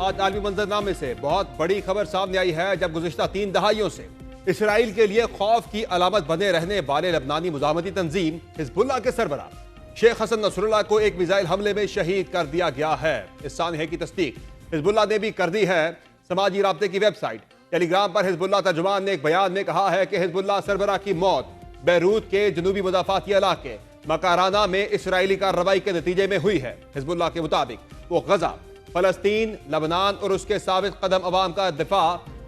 आज आलमी मंजरनामे से बहुत बड़ी खबर सामने आई है, जब गुज़िश्ता 3 दहाइयों से इसराइल के लिए खौफ की अलामत बने रहने वाले लबनानी मुजामती तंजीम हिजबुल्लाह के सरबरा शेख हसन नसरुल्लाह को एक मिसाइल हमले में शहीद कर दिया गया है। इस सानहे की तस्दीक हिजबुल्लाह ने भी कर दी है। समाजी राब्ते की वेबसाइट टेलीग्राम पर हिजबुल्लाह तर्जुमान ने एक बयान में कहा है कि हिजबुल्लाह सरबरा की मौत बैरूत के जनूबी मुदाफाती इलाके मकाराना में इसराइली कार्रवाई के नतीजे में हुई है। हिजबुल्लाह के मुताबिक वो गजा, फलस्तीन, लबनान और उसके साबित कदम अवाम का दिफा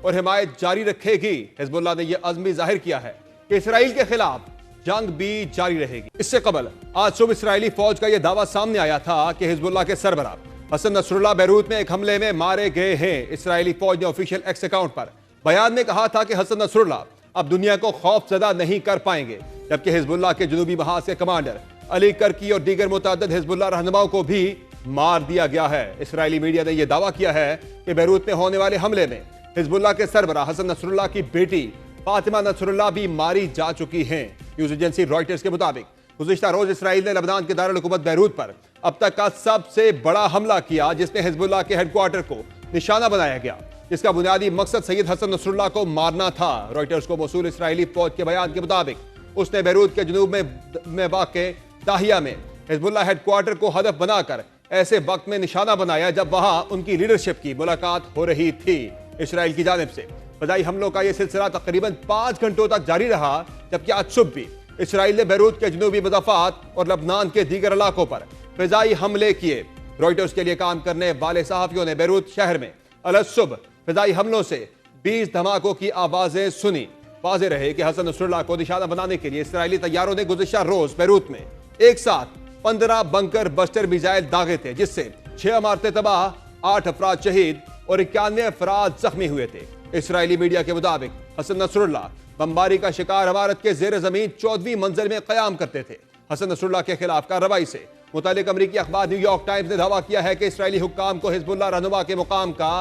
और हिमायत जारी रखेगी। हिजबुल्लाह ने यह अज़्म जाहिर किया है कि इसराइल के खिलाफ जंग भी जारी रहेगी। इससे कबल आज सुबह इसराइली फौज का यह दावा सामने आया था कि हिजबुल्लाह के सरबरा हसन नसरुल्लाह बैरूत में एक हमले में मारे गए हैं। इसराइली फौज ने ऑफिशियल एक्स अकाउंट पर बयान में कहा था कि हसन नसरुल्लाह अब दुनिया को खौफजदा नहीं कर पाएंगे, जबकि हिजबुल्लाह के जनूबी महाज के कमांडर अली करकी और दीगर मुतअद्दिद हिजबुल्लाह रहनुमाओं को भी मार दिया गया है। इसराइली मीडिया ने यह दावा किया है कि बैरूत में होने वाले हमले में हिजबुल्लाह के सरबरा हसन नसरुल्लाह की बेटी फातिमा नसरुल्लाह भी मारी जा चुकी हैं। न्यूज एजेंसी रॉयटर्स के मुताबिक गुज़िश्ता रोज इसराइल ने लबनान के दारुल हुकूमत बैरूत पर अब तक का सबसे बड़ा हमला किया, जिसमें हिजबुल्लाह के हेडक्वार्टर को निशाना बनाया गया, जिसका बुनियादी मकसद सैयद हसन नसरुल्लाह को मारना था। रॉयटर्स को मौसूल इसराइली फौज के बयान के मुताबिक उसने बैरूत के जनूब में वाक़े दाहिया में हिजबुल्लाह हेडक्वार्टर को हदफ बनाकर ऐसे वक्त में निशाना बनाया जब वहां उनकी लीडरशिप की मुलाकात हो रही थी। इसराइल की जानिब से फजाई हमलों का यह सिलसिला तकरीबन 5 घंटों तक जारी रहा, जबकि आज सुबह भी इसराइल ने बैरूत के जनूबी मुदाफात और लबनान के दीगर इलाकों पर फजाई हमले किए। रॉयटर्स के लिए काम करने वाले सहाफियों ने बैरूत शहर में अलग सुबह फजाई हमलों से 20 धमाकों की आवाजें सुनी। वाज़ेह रहे कि हसन नसरुल्लाह को निशाना बनाने के लिए इसराइली तैयारों ने गुज़िश्ता रोज बैरूत में एक साथ 15 बंकर बस्टर मिसाइल दागे थे, जिससे 6 इमारतें तबाह, 8 अफराद शहीद और 91 अफराद जख्मी हुए थे। इसराइली मीडिया के मुताबिक हसन नसरुल्लाह बमबारी का शिकार इमारत के जेर जमीन 14वीं मंजिल में कयाम करते थे। हसन नसरुल्लाह के खिलाफ कार्रवाई से मुतालिक अमरीकी अखबार न्यूयॉर्क टाइम्स ने दावा किया है कि इसराइली हुक्काम को हिजबुल्लाह रहनुमा के मुकाम का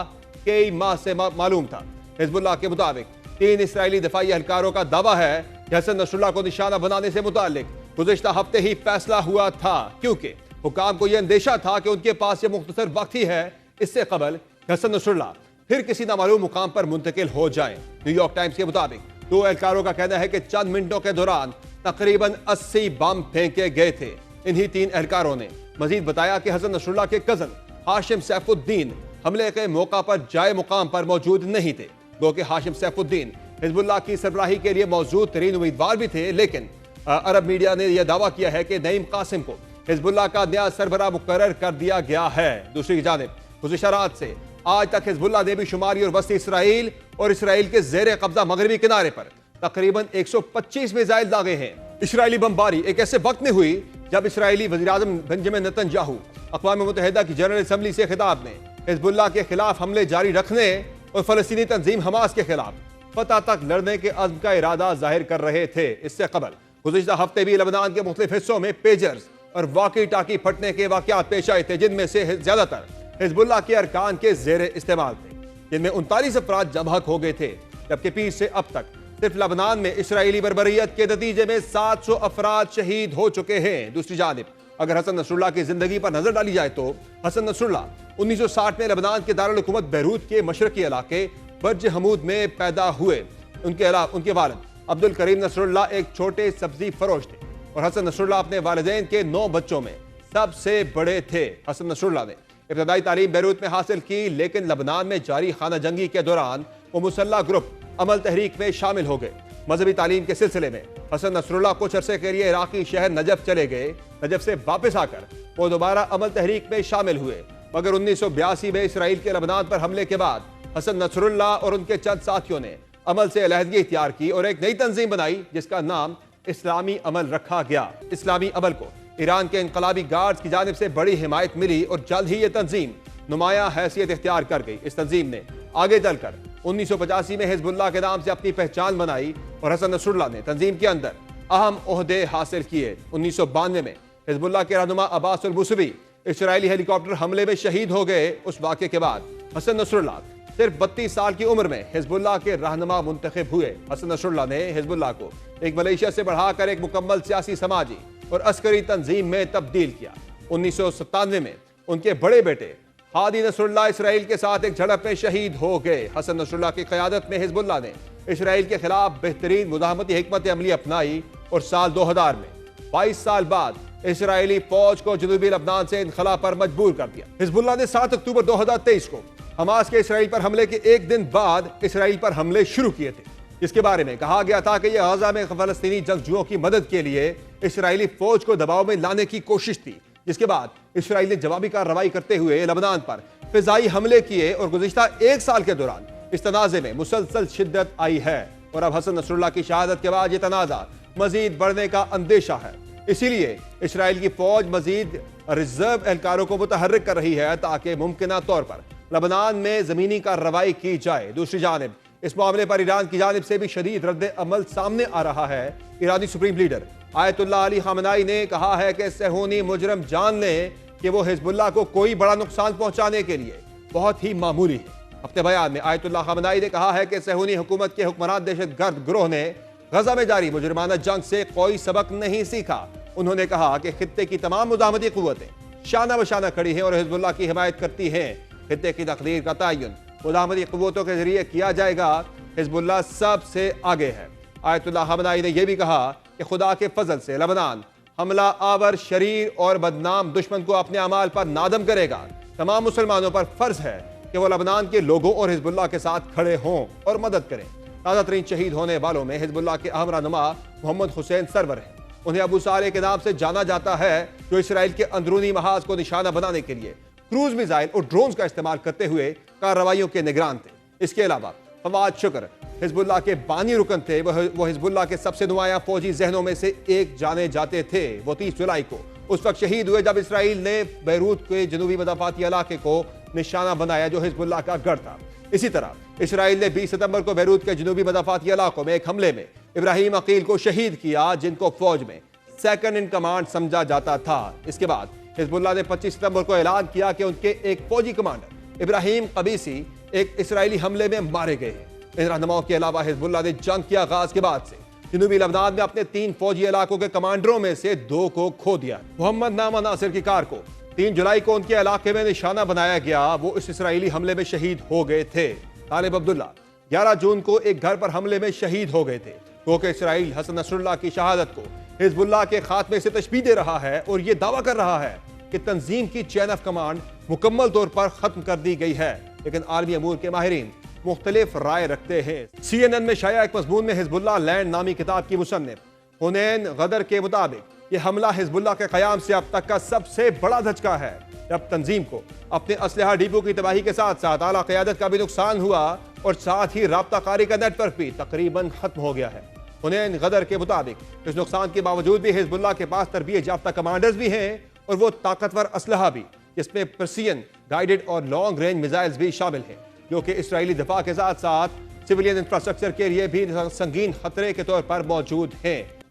कई माह से मालूम था। हिजबुल्लाह के मुताबिक 3 इसराइली दफाई एहलकारों का दावा है कि हसन नसरुल्लाह को निशाना बनाने से मुतालिक गुज़िश्ता हफ्ते ही फैसला हुआ था, क्योंकि हुक्काम को यह अंदेशा था कि उनके पास यह मुख्तसर वक्त ही है इससे कबल हसन नसरुल्लाह फिर किसी नामालूम मुकाम पर मुंतकिल हो जाएं। न्यूयॉर्क टाइम्स के मुताबिक 2 एहलकारों का कहना है कि चंद मिनटों के दौरान तकरीबन 80 बम फेंके गए थे। इन्हीं 3 एहलकारों ने मजीद बताया कि हसन नसरुल्लाह के कजन हाशिम सैफुद्दीन हमले के मौका पर जाए मुकाम पर मौजूद नहीं थे। गो कि हाशिम सैफुद्दीन हिजबुल्लाह की सरबराही के लिए मौजूद तरीन उम्मीदवार भी थे, लेकिन अरब मीडिया ने यह दावा किया है कि नईम कासिम को हिजबुल्लाह का नया सरबराह मुकर्रर कर दिया गया है। दूसरी जानिब गुज़िश्ता रात से आज तक हिजबुल्लाह ने भी शुमारी और वस्ती इसराइल और इसराइल के जेर कब्जा मगरबी किनारे पर तकरीबन 125 मिसाइल दागे हैं। इसराइली बमबारी एक ऐसे वक्त में हुई जब इसराइली वज़ीर-ए-आज़म बेंजामिन नेतन्याहू अक़वाम मुत्तहिदा की जनरल असम्बली से खिताब में हिजबुल्लाह के खिलाफ हमले जारी रखने और फलस्तीनी तंजीम हमास के खिलाफ फतह तक लड़ने के अज़्म का इरादा जाहिर कर रहे थे। इससे कबल गुज़िश्ता हफ्ते भी लबनान के मुख्तलिफ हिस्सों में पेजर्स और वाकी टाकी फटने के वाक़यात पेश आए थे, जिनमें से ज्यादातर हिजबुल्लाह के अरकान के जेर इस्तेमाल थे, जिनमें 39 अफराद जमहक हो गए थे, जबकि 20 से अब तक सिर्फ लबनान में इसराइली बर्बरियत के नतीजे में 700 अफराद शहीद हो चुके हैं। दूसरी जानिब अगर हसन नसरुल्लाह की जिंदगी पर नजर डाली जाए तो हसन नसरुल्लाह 1960 में लबनान के दारुल हुकूमत बैरूत के मशरकी इलाके बर्ज हमूद में पैदा हुए। उनके वालिद अब्दुल करीम नसरुल्लाह एक छोटे सब्जी फरोश थे और हसन नसरुल्लाह अपने वालिदैन के 9 बच्चों में सबसे बड़े थे। हसन नसरुल्लाह ने इब्तदाई तालीम बैरूत में हासिल की, लेकिन लबनान में जारी खाना जंगी के दौरान वो मुसल्ला ग्रुप अमल तहरीक में शामिल हो गए। मजहबी तालीम के सिलसिले में हसन नसरुल्लाह कुछ अरसे के लिए इराकी शहर नजफ चले गए। नजफ से वापस आकर वो दोबारा अमल तहरीक में शामिल हुए, मगर 1982 में इसराइल के लबनान पर हमले के बाद हसन नसरुल्लाह और उनके चंद साथियों ने अमल से अलहदगी इख्तियार की और एक नई तंजीम बनाई, जिसका नाम इस्लामी अमल रखा गया। इस्लामी अमल को ईरान के इनकलाबी गार्ड्स की जानिब से बड़ी हिमायत मिली और जल्द ही यह तंजीम नुमाया हैसियत इख्तियार कर गई। इस तंजीम ने आगे चलकर 1985 में हिजबुल्लाह के नाम से अपनी पहचान बनाई और हसन नसरुल्लाह ने तंजीम के अंदर अहम ओहदे हासिल किए। 1992 में हिजबुल्लाह के रहनुमा अब्बास अल-मुसवी इसराइली हेलीकॉप्टर हमले में शहीद हो गए। उस वाक़े के बाद हसन नसरुल्लाह सिर्फ 32 साल की उम्र में हिजबुल्लाह के रहनुमा मुंतखब हुए। हसन नसरुल्लाह ने हिजबुल्लाह को एक मलेशिया से बढ़ाकर एक मुकम्मल सियासी, समाजी और अस्करी तंजीम में तब्दील किया। 1997 में उनके बड़े बेटे हादी नसरुल्लाह इसराइल के साथ एक झड़प में शहीद हो गए। हसन नसरुल्लाह की क़यादत में हिजबुल्लाह ने इसराइल के खिलाफ बेहतरीन मुज़ाहमती हिकमत अमली अपनाई और साल 2000 में 22 साल बाद इसराइली फौज को जनूबी लबनान से इनखला पर मजबूर कर दिया। हिजबुल्लाह ने 7 अक्टूबर 2023 को हमास के इसराइल पर हमले के एक दिन बाद इसराइल पर हमले शुरू किए थे, जिसके बारे में कहा गया था कि यह गजा में फलस्तीनी जंगजुओं की मदद के लिए इसराइली फौज को दबाव में लाने की कोशिश थी। जिसके बाद इसराइल ने जवाबी कार्रवाई करते हुए लबनान पर फिजाई हमले किए और गुज़िश्ता एक साल के दौरान इस तनाज़े में मुसलसल शिद्दत आई है और अब हसन नसरुल्लाह की शहादत के बाद यह तनाज़ा मजीद बढ़ने का अंदेशा है। इसीलिए इसराइल की फौज मजीद रिजर्व एहलकारों को मुतहर्रिक कर रही है ताकि मुमकिना तौर पर लबनान में जमीनी कार्रवाई की जाए। दूसरी जानिब इस मामले पर ईरान की जानिब से भी शदीद रद्द अमल सामने आ रहा है। ईरानी supreme leader Ayatollah Ali Khamenei ने कहा है कि सेहूनी मुजरम जान लें कि वो हिजबुल्लाह को कोई बड़ा नुकसान पहुंचाने के लिए बहुत ही मामूली है। अपने बयान में आयतुल्लाह खामनाई ने कहा है कि सेहूनी हुकूमत के हुक्मरान दहशतगर्द गिरोह ने गजा में जारी मुजरिमाना जंग से कोई सबक नहीं सीखा। उन्होंने कहा कि खित्ते की तमाम मुजाहमती कुव्वतें शाना बशाना खड़ी हैं और हिजबुल्लाह की हिमायत करती हैं। खित्ते की तकदीर का तयन मुजाहमती कुव्वतों के जरिए किया जाएगा। हिजबुल्लाह सबसे आगे है। आयतुल्लाह खामनाई ने यह भी कहा कि खुदा के फजल से लबनान हमला आवर, शरीर और बदनाम दुश्मन को अपने अमाल पर नादम करेगा। तमाम मुसलमानों पर फर्ज है कि वो लबनान के लोगों और हिजबुल्लाह के साथ खड़े हों और मदद करें। ताज़ा तरीन शहीद होने वालों में हिजबुल्लाह के अहम रहनुमा मोहम्मद हुसैन सरवर हैं। उन्हें अबू साले के नाम से जाना जाता है, जो इसराइल के अंदरूनी महाज को निशाना बनाने के लिए क्रूज मिसाइल और ड्रोन्स का इस्तेमाल करते हुए कार्रवाइयों के निगरान थे। इसके अलावा फवाद शुक्र हिजबुल्लाह के बानी रुकन थे। वो हिजबुल्लाह के सबसे नुमाया फौजी जहनों में से एक जाने जाते थे। वो 30 जुलाई को उस वक्त शहीद हुए जब इसराइल ने बैरूत के जनूबी मदाफाती इलाके को निशाना बनाया, जो हिजबुल्लाह का गढ़ था। इसी तरह इसराइल ने 20 सितंबर को बैरूत के जनूबी मदाफाती इलाकों में एक हमले में इब्राहिम अकील को शहीद किया, जिनको फौज में सेकंड इन कमांड समझा जाता था। इसके बाद हिजबुल्लाह ने 25 सितंबर को ऐलान किया कि उनके एक फौजी कमांडर इब्राहिम कबीसी एक इसराइली हमले में मारे गए हैं। इन रहनुमाओं के अलावा हिजबुल्लाह ने जंग के आगाज के बाद से जनूबी लबनान में अपने 3 फौजी इलाकों के कमांडरों में से 2 को खो दिया। मोहम्मद नामा नासिर की कार को 3 जुलाई को उनके इलाके में निशाना बनाया गया। वो इस इसराइली हमले में शहीद हो गए थे। तालिब अब्दुल्ला 11 जून को एक घर पर हमले में शहीद हो गए थे। क्योंकि इसराइल हसन नसरुल्लाह की शहादत को हिजबुल्लाह के खात्मे से तशबीह दे रहा है और ये दावा कर रहा है कि तंजीम की चेन ऑफ कमांड मुकम्मल तौर पर खत्म कर दी गई है। लेकिन आलमी अमूर के माहिरीन मुख्तलिफ राय रखते हैं। CNN में शाया एक मजमून में हिजबुल्लाह लैंड नामी किताब की मुसन्निफ हुनैन गदर के मुताबिक यह हमला हिजबुल्लाह के क़याम से अब तक का सबसे बड़ा धचका है, जब तंजीम को अपने असलहा डिपो की तबाही के साथ साथ आला क़यादत का भी नुकसान हुआ और साथ ही राब्ता कारी का नेटवर्क भी तकरीबन खत्म हो गया है। हुनैन गदर के मुताबिक इस नुकसान के बावजूद भी हिजबुल्लाह के पास तरबियत याफ्ता कमांडर्स भी हैं और वो ताकतवर असलहा भी, जिसमें प्रेसिजन गाइडेड और लॉन्ग रेंज मिसाइल्स भी शामिल हैं, जो कि इसराइली दफा के साथ साथ सिविलियन इंफ्रास्ट्रक्चर के लिए भी संगीन खतरे के तौर पर मौजूद हैं।